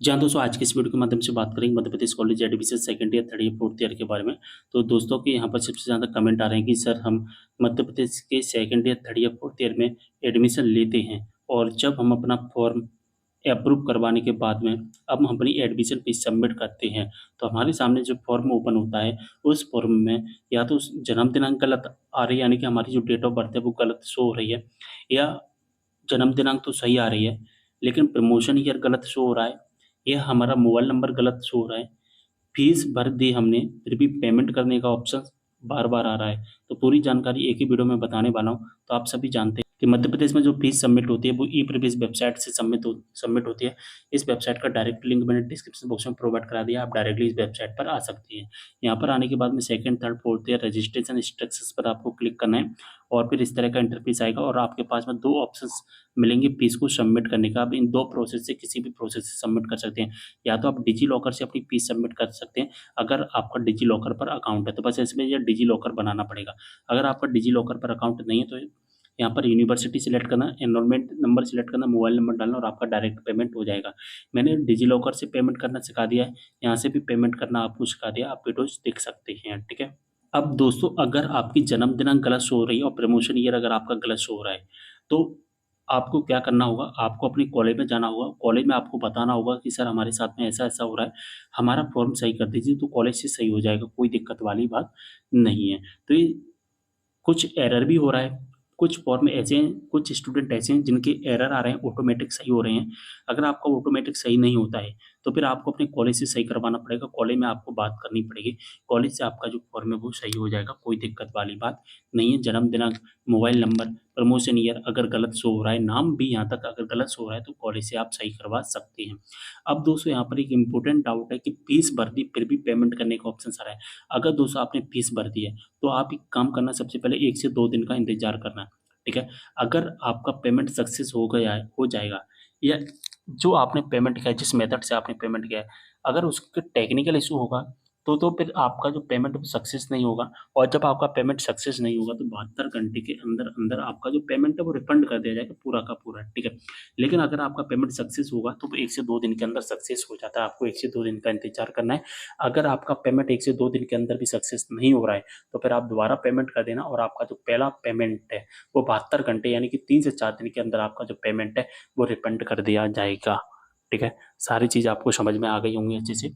जहाँ दोस्तों आज की इस वीडियो के माध्यम से बात करेंगे Madhya Pradesh college admission second year, third year, fourth year के बारे में। तो दोस्तों के यहाँ पर सबसे ज़्यादा कमेंट आ रहे हैं कि सर हम मध्य प्रदेश के second year, third year, fourth year में एडमिशन लेते हैं और जब हम अपना फॉर्म अप्रूव करवाने के बाद में अब हम अपनी एडमिशन फीस सबमिट करते हैं, तो हमारे सामने जो फॉर्म ओपन होता है, उस फॉर्म में या तो जन्म दिनांक गलत आ रही है, यानी कि हमारी जो डेट ऑफ बर्थ है वो गलत शो हो रही है, या जन्म दिनांक तो सही आ रही है, लेकिन प्रमोशन ईयर गलत शो हो रहा है, या हमारा मोबाइल नंबर गलत शो हो रहा है। फीस भर दी हमने, फिर भी पेमेंट करने का ऑप्शन बार-बार आ रहा है। तो पूरी जानकारी एक ही वीडियो में बताने वाला हूँ। तो आप सभी जानते हैं कि मध्य प्रदेश में जो फीस सबमिट होती है, वो ई-प्रवेश वेबसाइट से सबमिट होती है। इस वेबसाइट का डायरेक्ट लिंक मैंने डिस्क्रिप्शन बॉक्स में प्रोवाइड करा दिया है, आप डायरेक्टली इस वेबसाइट पर आ सकती हैं। यहाँ पर आने के बाद में second, third, fourth year registration instructions पर आपको क्लिक करना है और फिर इस तरह का इंटरफेस आएगा और आपके पास में 2 ऑप्शंस मिलेंगे फीस को सबमिट करने का। आप इन 2 प्रोसेस से किसी भी प्रोसेस से सबमिट कर सकते हैं। या तो आप डिजी लॉकर से अपनी फीस सबमिट कर सकते हैं, अगर आपका डिजी लॉकर पर अकाउंट है, तो बस इसमें ये डिजी लॉकर बनाना पड़ेगा। अगर आपका डिजी लॉकर पर अकाउंट नहीं है, तो यहाँ पर यूनिवर्सिटी सिलेक्ट करना, एनरोलमेंट नंबर सिलेक्ट करना, मोबाइल नंबर डालना और आपका डायरेक्ट पेमेंट हो जाएगा। मैंने डिजी लॉकर से पेमेंट करना सिखा दिया है, यहाँ से भी पेमेंट करना आपको सिखा दिया, आप वीडियोज़ देख सकते हैं, ठीक है? अब दोस्तों अगर आपकी जन्म दिनांक गलत शो हो रही है और प्रमोशन ईयर अगर आपका गलत शो हो रहा है, तो आपको क्या करना होगा, आपको अपने कॉलेज में जाना होगा। कॉलेज में आपको बताना होगा कि सर हमारे साथ में ऐसा-ऐसा हो रहा है, हमारा फॉर्म सही कर दीजिए, तो कॉलेज से सही हो जाएगा, कोई दिक्कत वाली बात नहीं है। तो ये कुछ एरर भी हो रहा है, कुछ फॉर्म ऐसे हैं, कुछ स्टूडेंट ऐसे हैं जिनके एरर आ रहे हैं, ऑटोमेटिक सही हो रहे हैं। अगर आपका ऑटोमेटिक सही नहीं होता है, तो फिर आपको अपने कॉलेज से सही करवाना पड़ेगा, कॉलेज में आपको बात करनी पड़ेगी। कॉलेज से आपका जो फॉर्म है वो सही हो जाएगा, कोई दिक्कत वाली बात नहीं है। जन्म दिनांक, मोबाइल नंबर, प्रमोशन ईयर अगर गलत शो हो रहा है, नाम भी यहाँ तक अगर गलत शो हो रहा है, तो कॉलेज से आप सही करवा सकते हैं। अब दोस्तों यहाँ पर एक इम्पोर्टेंट डाउट है कि फीस भर दी, फिर भी पेमेंट करने का ऑप्शन आ रहा है। अगर दोस्तों आपने फीस भर दी है, तो आप एक काम करना, सबसे पहले 1 से 2 दिन का इंतज़ार करना, ठीक है? अगर आपका पेमेंट सक्सेस हो गया है, हो जाएगा, या जो आपने पेमेंट किया है, जिस मेथड से आपने पेमेंट किया है, अगर उसके टेक्निकल इश्यू होगा, तो फिर आपका जो पेमेंट वो सक्सेस नहीं होगा, और जब आपका पेमेंट सक्सेस नहीं होगा, तो 72 घंटे के अंदर-अंदर आपका जो पेमेंट है वो रिफंड कर दिया जाएगा पूरा का पूरा, ठीक है? लेकिन अगर आपका पेमेंट सक्सेस होगा, तो 1 से 2 दिन के अंदर सक्सेस हो जाता है, आपको 1 से 2 दिन का इंतज़ार करना है। अगर आपका पेमेंट 1 से 2 दिन के अंदर भी सक्सेस नहीं हो रहा है, तो फिर आप दोबारा पेमेंट कर देना और आपका जो पहला पेमेंट है, वो 72 घंटे यानी कि 3 से 4 दिन के अंदर आपका जो पेमेंट है, वो रिफंड कर दिया जाएगा, ठीक है? सारी चीज़ आपको समझ में आ गई होंगी अच्छे से।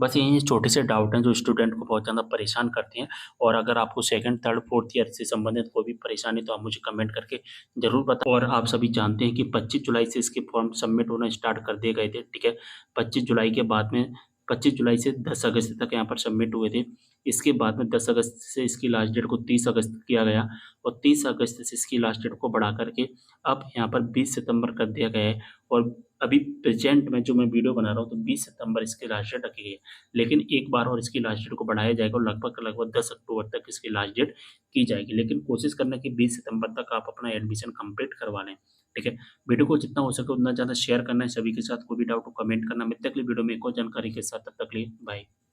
बस यही छोटे से डाउट हैं जो स्टूडेंट को बहुत ज़्यादा परेशान करते हैं, और अगर आपको सेकंड, थर्ड, फोर्थ ईयर से संबंधित कोई भी परेशानी, तो आप मुझे कमेंट करके ज़रूर बताएँ। और आप सभी जानते हैं कि 25 जुलाई से इसके फॉर्म सबमिट होना स्टार्ट कर दिए गए थे, ठीक है? 25 जुलाई के बाद में 25 जुलाई से 10 अगस्त तक यहाँ पर सबमिट हुए थे। इसके बाद में 10 अगस्त से इसकी लास्ट डेट को 30 अगस्त किया गया और 30 अगस्त से इसकी लास्ट डेट को बढ़ा कर के अब यहाँ पर 20 सितंबर कर दिया गया है, और अभी प्रेज़ेंट में जो मैं वीडियो बना रहा हूँ, तो 20 सितंबर इसकी लास्ट डेट रखी गई है। लेकिन एक बार और इसकी लास्ट डेट को बढ़ाया जाएगा और लगभग 10 अक्टूबर तक इसकी लास्ट डेट की जाएगी। लेकिन कोशिश करना कि 20 सितंबर तक आप अपना एडमिशन कंप्लीट करवा लें, ठीक है? वीडियो को जितना हो सके उतना ज़्यादा शेयर करना है सभी के साथ, कोई भी डाउट हो कमेंट करना। मिलते हैं अगली वीडियो में एक और जानकारी के साथ, तब तक के लिए बाय।